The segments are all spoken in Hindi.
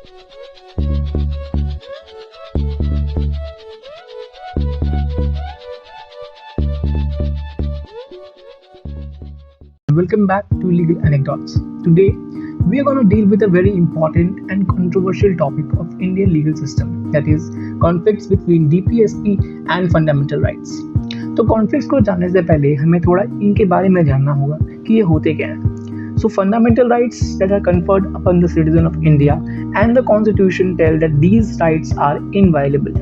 Welcome back to Legal Anecdotes. Today, we are going to deal with a very important and controversial topic of Indian legal system, that is conflicts between DPSP and fundamental rights. तो कॉन्फ्लिक्ट्स को जानने से पहले हमें थोड़ा इनके बारे में जानना होगा कि ये होते क्या हैं. So fundamental rights that are conferred upon the citizen of India and the Constitution tell that these rights are inviolable.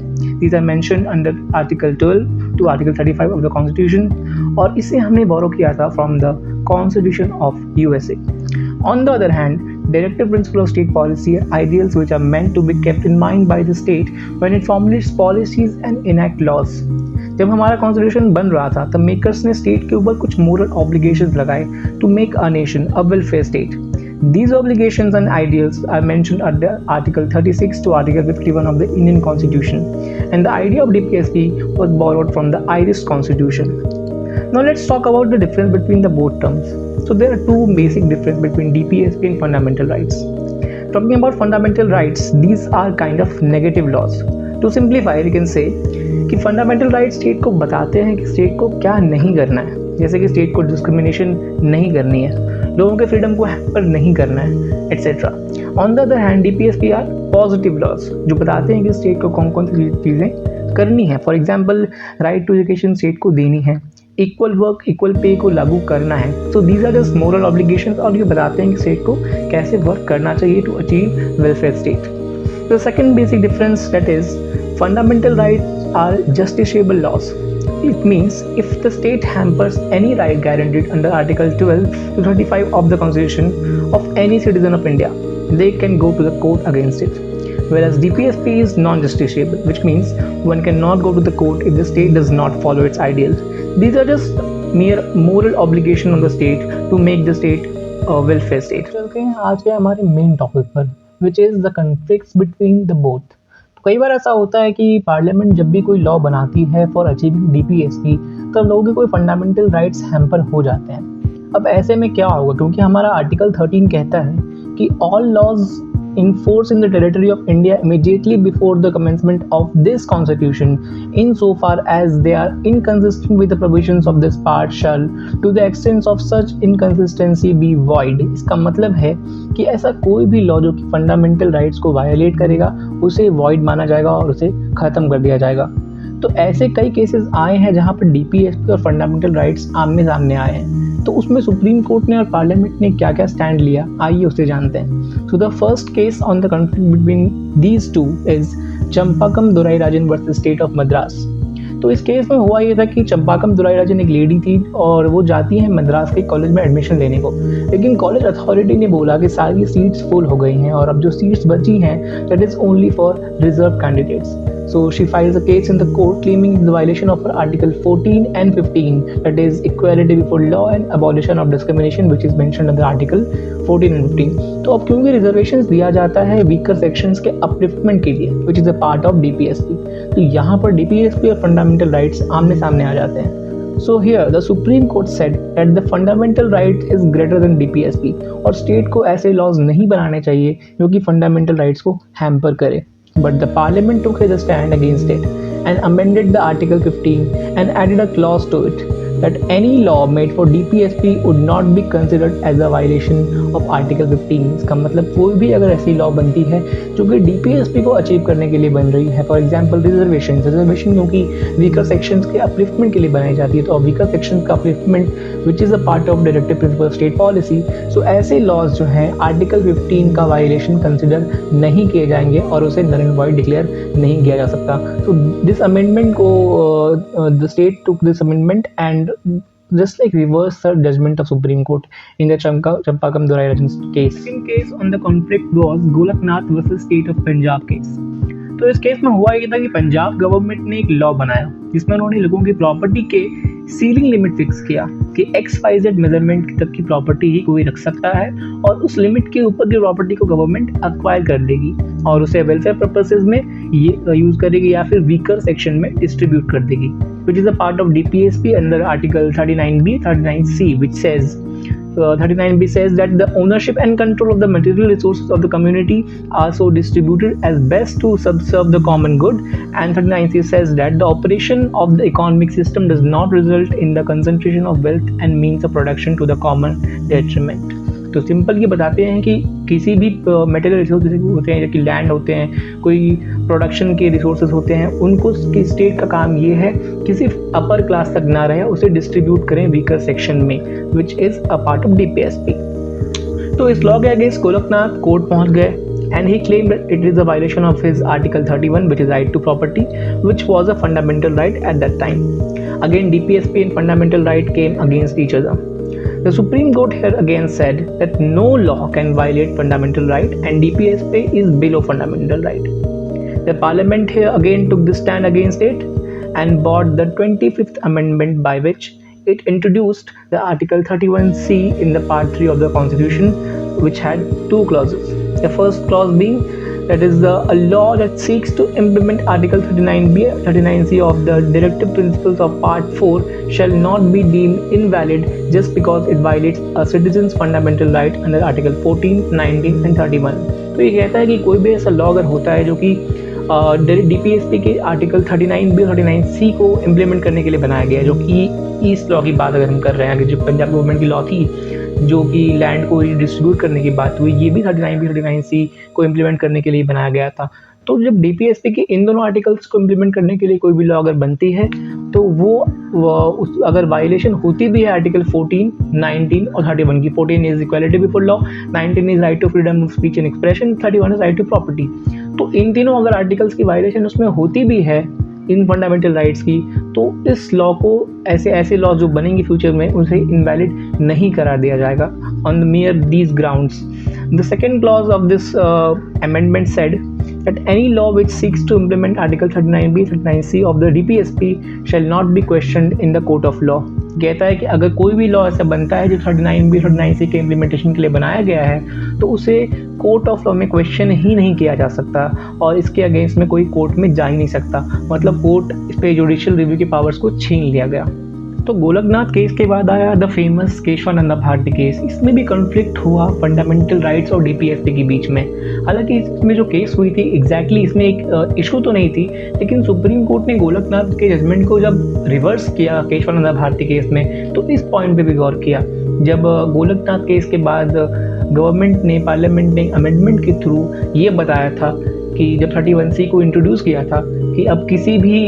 These are mentioned under Article 12 to Article 35 of the Constitution और इसे हमने borrow किया था from the Constitution of USA. On the other hand, directive principle of state policy are ideals which are meant to be kept in mind by the state when it formulates policies and enact laws. जब हमारा कॉन्स्टिट्यूशन बन रहा था तब मेकर्स ने स्टेट के ऊपर कुछ मोरल ऑब्लिगेशंस लगाए to make a nation a welfare state. These obligations and ideals are mentioned under Article 36 to Article 51 of the Indian Constitution, and the idea of DPSP was borrowed from the Irish Constitution. Now let's talk about the difference between the both terms. So there are two basic differences between DPSP and fundamental rights. Talking about fundamental rights, these are kind of negative laws. To simplify, we can say कि फंडामेंटल राइट स्टेट को बताते हैं कि स्टेट को क्या नहीं करना है, जैसे कि स्टेट को डिस्क्रिमिनेशन नहीं करनी है, लोगों के फ्रीडम को हैम्पर नहीं करना है, etcetera. On the other hand DPSP are positive laws जो बताते हैं कि स्टेट को कौन कौन सी चीज़ें करनी है. For example, right to education state को देनी है, इक्वल वर्क इक्वल पे को लागू करना है. So these are just moral obligations और ये बताते हैं कि स्टेट को कैसे वर्क करना चाहिए to achieve welfare state. The second basic difference, that is, fundamental rights are justiciable laws. It means if the state hampers any right guaranteed under Article 12 to 35 of the Constitution of any citizen of India, they can go to the court against it. Whereas DPSP is non-justiciable, which means one cannot go to the court if the state does not follow its ideals. These are just mere moral obligation on the state to make the state a welfare state. चलते हैं आज के हमारे मेन टॉपिक पर, which is the conflicts between the both. तो कई बार ऐसा होता है कि पार्लियामेंट जब भी कोई लॉ बनाती है फॉर अचीविंग DPSP तो लोगों के कोई फंडामेंटल राइट्स हैम्पर हो जाते हैं. अब ऐसे में क्या होगा, क्योंकि हमारा आर्टिकल 13 कहता है कि all laws in force in the territory of India immediately before the commencement of this constitution, insofar as they are inconsistent with the provisions of this part, shall to the extent of such inconsistency be void. इसका मतलब है कि ऐसा कोई भी लॉ जो कि फंडामेंटल राइट्स को वायोलेट करेगा उसे void माना जाएगा और उसे ख़त्म कर दिया जाएगा. तो ऐसे कई केसेस आए हैं जहाँ पर DPSP और फंडामेंटल राइट्स आमने सामने आए हैं. तो उसमें सुप्रीम कोर्ट ने और पार्लियामेंट ने क्या क्या स्टैंड लिया, आइए उसे जानते हैं. So the first case on the conflict between these two is Champakam Dorairajan versus state of Madras. तो इस केस में हुआ ये था कि चंपाकम दुराईराजन एक लेडी थी और वो जाती है मद्रास के कॉलेज में एडमिशन लेने को, लेकिन कॉलेज अथॉरिटी ने बोला कि सारी सीट्स फुल हो गई हैं और अब जो सीट्स बची हैं that is only for reserve candidates. So she files a case in the court claiming the violation of her Article 14 and 15, that is equality before law and abolition of discrimination, which is mentioned in the Article 14 and 15. तो अब क्योंकि रिजर्वेशंस दिया जाता है वीकर सेक्शंस के अपलिफ्टमेंट के लिए, which is a part of DPSP, तो यहाँ पर DPSP और फंडामेंटल राइट्स आमने सामने आ जाते हैं. So here the Supreme Court said that the fundamental right is greater than DPSP और स्टेट को ऐसे लॉज नहीं बनाने चाहिए जो कि फंडामेंटल राइट्स को हैम्पर करे. But the parliament took his stand against it and amended the Article 15 and added a clause to it that any law made for DPSP would not be considered as a violation of Article 15. इसका मतलब कोई भी अगर ऐसी लॉ बनती है जो कि DPSP को अचीव करने के लिए बन रही है, फॉर एग्जांपल रिजर्वेशन क्योंकि वीकर सेक्शंस के अपलिफ्टमेंट के लिए बनाई जाती है, तो वीकर सेक्शंस का upliftment which is a part of directive principle of state policy. So ऐसे लॉज जो हैं आर्टिकल 15 का वायलेशन कंसिडर नहीं किए जाएंगे और उसे नल एंड वॉइड डिक्लेयर नहीं किया जा सकता. सो दिस अमेंडमेंट को the state took this amendment and just like reverse the judgment of Supreme Court in the Champakam Dorairajan's case. Second case on the conflict was Golaknath versus State of Punjab case. तो इस केस में हुआ ये था कि पंजाब गवर्नमेंट ने एक लॉ बनाया जिसमें उन्होंने लोगों की प्रॉपर्टी के सीलिंग लिमिट फिक्स किया कि XYZ मेजरमेंट तक की प्रॉपर्टी ही कोई रख सकता है और उस लिमिट के ऊपर की प्रॉपर्टी को गवर्नमेंट अक्वायर कर देगी और उसे वेलफेयर पर्पसेस में ये यूज करेगी या फिर वीकर सेक्शन में डिस्ट्रीब्यूट कर देगी, which is a part of DPSP under Article 39B, 39C, which says 39B says that the ownership and control of the material resources of the community are so distributed as best to subserve the common good. And 39C says that the operation of the economic system does not result in the concentration of wealth and means of production to the common detriment. तो सिंपल ये बताते हैं कि किसी भी मेटेरियल रिसोर्स होते हैं, जैसे कि लैंड होते हैं, कोई प्रोडक्शन के रिसोर्सेज होते हैं, उनको स्टेट का काम ये है कि सिर्फ अपर क्लास तक ना रहे, उसे डिस्ट्रीब्यूट करें वीकर सेक्शन में, विच is a part of DPSP। तो इस लॉ के अगेंस्ट गोलकनाथ कोर्ट पहुंच गए and he claimed that it is a violation of his Article 31, which is right to property, which was a fundamental right at that time. Again, DPSP and fundamental right came against each other. The Supreme Court here again said that no law can violate fundamental right and DPSP is below fundamental right. The Parliament here again took the stand against it and brought the 25th Amendment, by which it introduced the Article 31C in the Part 3 of the Constitution, which had two clauses. The first clause being that is a law that seeks to implement Article 39B, 39C of the Directive Principles of Part 4 shall not be deemed invalid just because it violates a citizen's fundamental right under Article 14, 19 and 31. तो ये कहता है कि कोई भी ऐसा लॉ अगर होता है जो कि DPSP के आर्टिकल 39B और 39C को इम्प्लीमेंट करने के लिए बनाया गया है, जो कि इस लॉ की बात अगर हम कर रहे हैं कि जो पंजाब गवर्नमेंट की लॉ थी जो कि लैंड को डिस्ट्रीब्यूट करने की बात हुई, ये भी 39B 39C को इम्प्लीमेंट करने के लिए बनाया गया था। तो जब DPSP के इन दोनों आर्टिकल्स को इम्प्लीमेंट करने के लिए कोई भी लॉ अगर बनती है तो वो अगर वायलेशन होती भी है आर्टिकल 14, 19 और 31 की, 14 is equality before law, 19 is right to freedom of speech and expression, 31 is right to property, तो इन तीनों अगर आर्टिकल्स की वायलेशन उसमें होती भी है इन फंडामेंटल राइट्स की, तो इस लॉ को ऐसे लॉ जो बनेंगे फ्यूचर में उसे इनवैलिड नहीं करा दिया जाएगा on the mere these grounds. The second clause of this amendment said that any law which seeks to implement Article 39B, 39C of the DPSP shall not be questioned in the court of law. कहता है कि अगर कोई भी लॉ ऐसा बनता है जो 39B, 39C के इम्प्लीमेंटेशन के लिए बनाया गया है तो उसे कोर्ट ऑफ लॉ में क्वेश्चन ही नहीं किया जा सकता और इसके अगेंस्ट में कोई कोर्ट में जा ही नहीं सकता, मतलब कोर्ट इस पर जुडिशियल रिव्यू के पावर्स को छीन लिया गया। तो गोलकनाथ केस के बाद आया the famous Kesavananda Bharati case. इसमें भी कॉन्फ्लिक्ट हुआ फंडामेंटल राइट्स और DPSP के बीच में। हालांकि इसमें जो केस हुई थी एग्जैक्टली इसमें एक इशू तो नहीं थी, लेकिन सुप्रीम कोर्ट ने गोलकनाथ के जजमेंट को जब रिवर्स किया केशवानंदा भारती केस में तो इस पॉइंट पे भी गौर किया। जब गोलकनाथ केस के बाद गवर्नमेंट ने पार्लियामेंट ने अमेंडमेंट के थ्रू ये बताया था कि जब 31C को इंट्रोड्यूस किया था कि अब किसी भी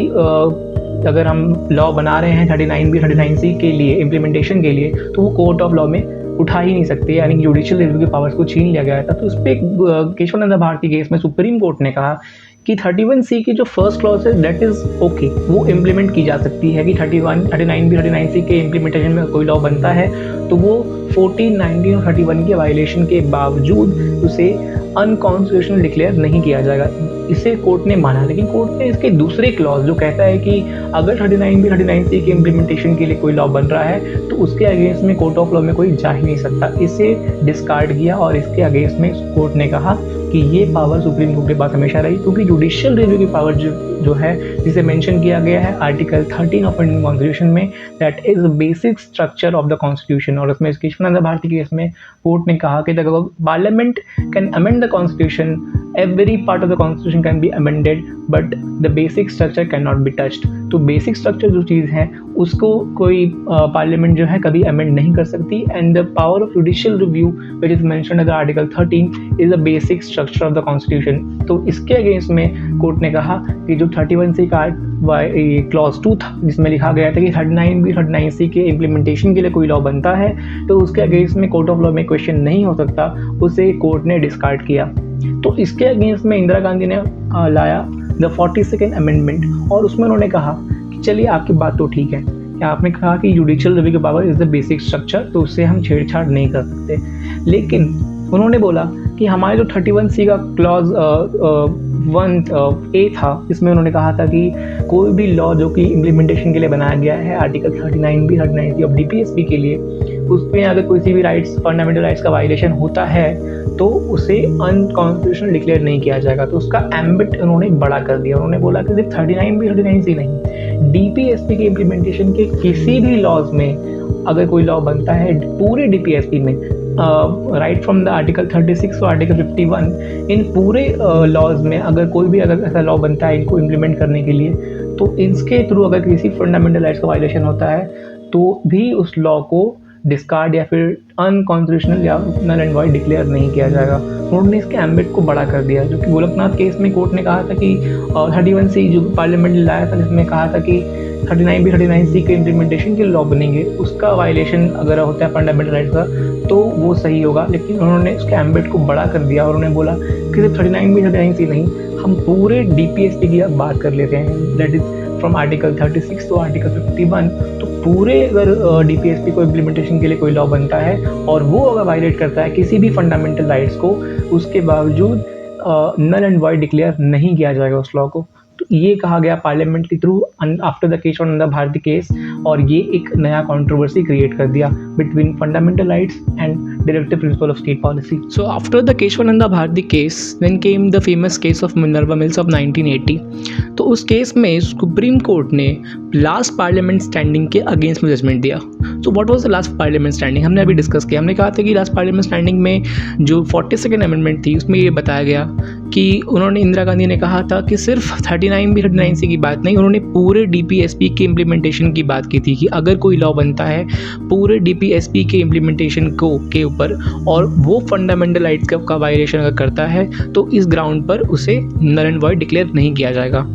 अगर हम लॉ बना रहे हैं 39B 39C के लिए इम्प्लीमेंटेशन के लिए तो वो कोर्ट ऑफ लॉ में उठा ही नहीं सकते, यानी जुडिशियल रिव्यू के पावर्स को छीन लिया गया था। तो उस पर केशवानंदा भारती केस में सुप्रीम कोर्ट ने कहा कि 31C की जो फर्स्ट क्लॉज है दैट इज़ ओके, वो इम्प्लीमेंट की जा सकती है कि 39B 39C के इम्प्लीमेंटेशन में कोई लॉ बनता है तो वो 14, 19 और 31 के वायलेशन के बावजूद उसे अनकॉन्स्टिट्यूशनल डिक्लेयर नहीं किया जाएगा। इसे कोर्ट ने माना, लेकिन कोर्ट ने इसके दूसरे क्लॉज जो कहता है कि अगर 39B 39C के इम्प्लीमेंटेशन के लिए कोई लॉ बन रहा है तो उसके अगेंस्ट में कोर्ट ऑफ लॉ में कोई जा ही नहीं सकता, इसे डिस्कार्ड किया और इसके अगेंस्ट में कोर्ट ने कहा कि ये पावर सुप्रीम कोर्ट के पास हमेशा रही, क्योंकि जुडिशियल रिव्यू की पावर जो है जिसे मेंशन किया गया है आर्टिकल 13 ऑफ इंडियन कॉन्स्टिट्यूशन में, that is basic structure of the constitution. और उसमें केशवानंदा भारती केस में कोर्ट ने कहा कि the parliament can amend the constitution, every part of the constitution can be amended but the basic structure can not be touched. तो बेसिक स्ट्रक्चर जो चीज़ है उसको कोई पार्लियामेंट जो है कभी अमेंड नहीं कर सकती, and the power of judicial review which is mentioned in the article 13 is a basic structure of the constitution. तो इसके अगेंस्ट में कोर्ट ने कहा कि जो 31C का क्लॉज 2 था जिसमें लिखा गया था कि 39B 39C के इम्प्लीमेंटेशन के लिए कोई लॉ बनता है तो उसके अगेंस्ट में कोर्ट ऑफ लॉ में क्वेश्चन नहीं हो सकता, उसे कोर्ट ने डिस्कार्ड किया। तो इसके अगेंस्ट में इंदिरा गांधी ने लाया द 42nd अमेंडमेंट और उसमें उन्होंने कहा कि चलिए आपकी बात तो ठीक है कि आपने कहा कि जुडिशियल रिव्यू के power is the basic structure, तो उससे हम छेड़छाड़ नहीं कर सकते, लेकिन उन्होंने बोला कि हमारे जो 31C का क्लॉज 1A था इसमें उन्होंने कहा था कि कोई भी लॉ जो कि इम्प्लीमेंटेशन के लिए बनाया गया है article 39B 39C of DPSP के लिए, उसमें अगर किसी भी राइट्स फंडामेंटल राइट्स का वायलेशन होता है तो उसे अनकॉन्स्टिट्यूशनल डिक्लेयर नहीं किया जाएगा। तो उसका एम्बिट उन्होंने बड़ा कर दिया, उन्होंने बोला कि सिर्फ 39B 39C नहीं, DPSP के इम्प्लीमेंटेशन के किसी भी लॉज में अगर कोई लॉ बनता है पूरे डीपीएसपी में, राइट फ्रॉम द आर्टिकल 36 और आर्टिकल 51, इन पूरे लॉज में अगर ऐसा लॉ बनता है इनको इम्प्लीमेंट करने के लिए, तो इसके थ्रू अगर किसी फंडामेंटल राइट्स का वायलेशन होता है तो भी उस लॉ को डिस्कार्ड या फिर अनकॉन्स्टिट्यूशनल या नल एंड वॉइड डिक्लेयर नहीं किया जाएगा। उन्होंने इसके एम्बिट को बड़ा कर दिया, जो कि गोलकनाथ केस में कोर्ट ने कहा था कि 31C जो पार्लियामेंट ने लाया था, जिसमें कहा था कि 39B 39C के इम्प्लीमेंटेशन के लॉ बनेंगे, उसका वायलेशन अगर होता है फंडामेंटल राइट्स का तो वो सही होगा। लेकिन उन्होंने उसके एम्बिट को बड़ा कर दिया और उन्होंने बोला कि सिर्फ 39B 39C नहीं, हम पूरे डीपीएसपी की अब बात कर लेते हैं, that is from article 36 to article 51। तो पूरे अगर डीपीएसपी को इम्प्लीमेंटेशन के लिए कोई लॉ बनता है और वो अगर वायलेट करता है किसी भी फंडामेंटल राइट्स को, उसके बावजूद नल एंड वॉइड डिक्लेयर नहीं किया जाएगा उस लॉ को। तो ये कहा गया पार्लियामेंट के through after the Kesavananda Bharati case, और ये एक नया कंट्रोवर्सी क्रिएट कर दिया between fundamental rights and directive principle of state policy. So after the Kesavananda Bharati case then came the famous case of Minerva Mills of 1980। तो उस केस में सुप्रीम कोर्ट ने लास्ट पार्लियामेंट स्टैंडिंग के अगेंस्ट में जजमेंट दिया। तो what was the last parliament standing, हमने अभी डिस्कस किया। हमने कहा था कि लास्ट पार्लियामेंट स्टैंडिंग में जो 42nd अमेंडमेंट थी उसमें ये बताया गया कि उन्होंने, इंदिरा गांधी ने कहा था कि सिर्फ 39B 39C की बात नहीं, उन्होंने पूरे डीपीएसपी के इम्प्लीमेंटेशन की बात की थी कि अगर कोई लॉ बनता है पूरे डीपीएसपी के इम्प्लीमेंटेशन के ऊपर और वो फंडामेंटल राइट्स का वायलेशन अगर करता है तो इस ग्राउंड पर उसे नल एंड वॉइड डिक्लेयर नहीं किया जाएगा।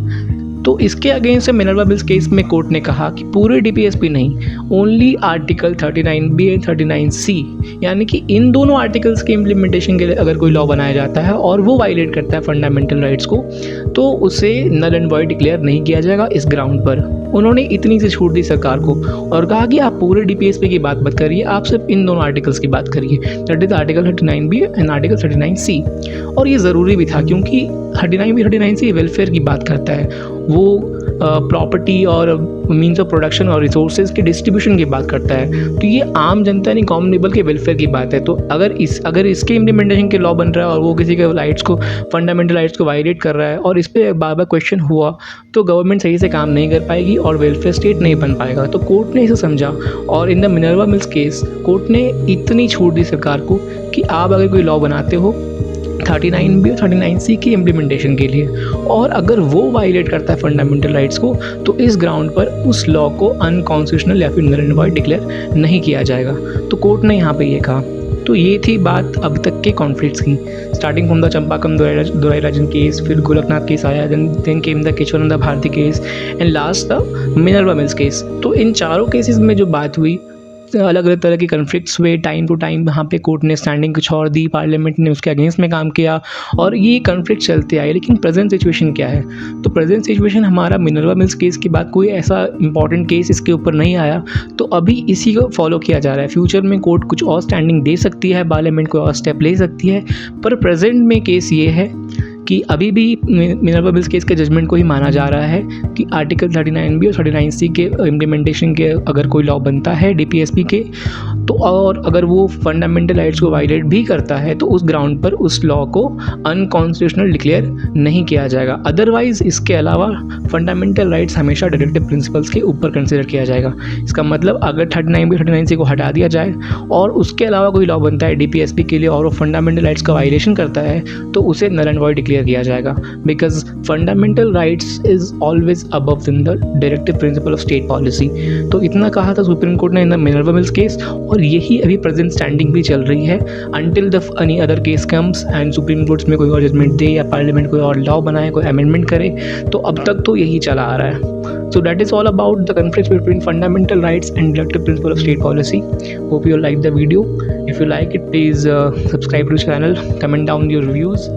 तो इसके अगेंस्ट मिनर्वा मिल्स केस में कोर्ट ने कहा कि पूरे डीपीएसपी नहीं, only article 39B and 39C, यानी कि इन दोनों आर्टिकल्स के इम्प्लीमेंटेशन के लिए अगर कोई लॉ बनाया जाता है और वो वायलेट करता है फंडामेंटल राइट्स को, तो उसे नल एंड वॉइड डिक्लेयर नहीं किया जाएगा इस ग्राउंड पर। उन्होंने इतनी सी छूट दी सरकार को और कहा कि आप पूरे डीपीएसपी की बात मत करिए, आप सिर्फ इन दोनों आर्टिकल्स की बात करिए, that is article 39B and article 39C। और ये ज़रूरी भी था क्योंकि 39B 39C वेलफेयर की बात करता है, वो प्रॉपर्टी और मीन्स ऑफ प्रोडक्शन और रिसोर्सेज के डिस्ट्रीब्यूशन की बात करता है। तो ये आम जनता यानी कॉमन पीपल के वेलफेयर की बात है। तो अगर इसके इम्प्लीमेंटेशन के लॉ बन रहा है और वो किसी के राइट्स को, फंडामेंटल राइट्स को वायलेट कर रहा है और इस पर बार बार क्वेश्चन हुआ, तो गवर्नमेंट सही से काम नहीं कर पाएगी और वेलफेयर स्टेट नहीं बन पाएगा। तो कोर्ट ने इसे समझा और in the Minerva Mills case court ने इतनी छूट दी सरकार को कि आप अगर कोई लॉ बनाते हो 39B और 39C की इम्प्लीमेंटेशन के लिए और अगर वो वायलेट करता है फंडामेंटल राइट्स को, तो इस ग्राउंड पर उस लॉ को अनकॉन्स्टिट्यूशनल या फिर नल एंड वॉइड डिक्लेयर नहीं किया जाएगा। तो कोर्ट ने यहाँ पे ये कहा। तो ये थी बात अब तक के कॉन्फ्लिक्ट्स की, starting from the Champakam Dorairajan case, फिर गोलकनाथ केस आया, then came the Kesavananda Bharati case and last the Minerva Mills case. तो इन चारों केसेस में जो बात हुई, अलग अलग तरह के कन्फ्लिक्ट्स हुए, टाइम टू टाइम यहाँ पे कोर्ट ने स्टैंडिंग कुछ और दी, पार्लियामेंट ने उसके अगेंस्ट में काम किया और ये कन्फ्लिक्ट चलते आए। लेकिन प्रेजेंट सिचुएशन क्या है? तो प्रेजेंट सिचुएशन हमारा मिनर्वा मिल्स केस के बाद कोई ऐसा इंपॉर्टेंट केस इसके ऊपर नहीं आया, तो अभी इसी को फॉलो किया जा रहा है। फ्यूचर में कोर्ट कुछ और स्टैंडिंग दे सकती है, पार्लियामेंट कोई और स्टेप ले सकती है, पर प्रेजेंट में केस ये है कि अभी भी मिनर्वा मिल्स केस के जजमेंट को ही माना जा रहा है कि आर्टिकल 39B और 39C के इम्प्लीमेंटेशन के अगर कोई लॉ बनता है डीपीएसपी के, तो और अगर वो फंडामेंटल राइट्स को वायलेट भी करता है तो उस ग्राउंड पर उस लॉ को अनकॉन्स्टिट्यूशनल डिक्लेयर नहीं किया जाएगा। अदरवाइज इसके अलावा फंडामेंटल राइट्स हमेशा डायरेक्टिव प्रिंसिपल्स के ऊपर कंसिडर किया जाएगा। इसका मतलब अगर 39B 39C को हटा दिया जाए और उसके अलावा कोई लॉ बनता है डीपीएसपी के लिए और वो फंडामेंटल राइट्स का वायलेशन करता है, तो उसे नल एंड वॉइड डिक्लेयर किया जाएगा, because fundamental rights is always above in the directive principle of state policy. तो इतना कहा था सुप्रीम कोर्ट ने in the Minerva Mills case, और यही अभी प्रेजेंट स्टैंडिंग भी चल रही है until the any other case comes and supreme court में कोई और जजमेंट दे या पार्लियामेंट कोई और लॉ बनाए, कोई अमेंडमेंट करे। तो अब तक तो यही चला आ रहा है। So that is all about the conflict between fundamental rights and directive principle of state policy. Hope you like the video. If you like it, please subscribe to the channel, comment down your reviews.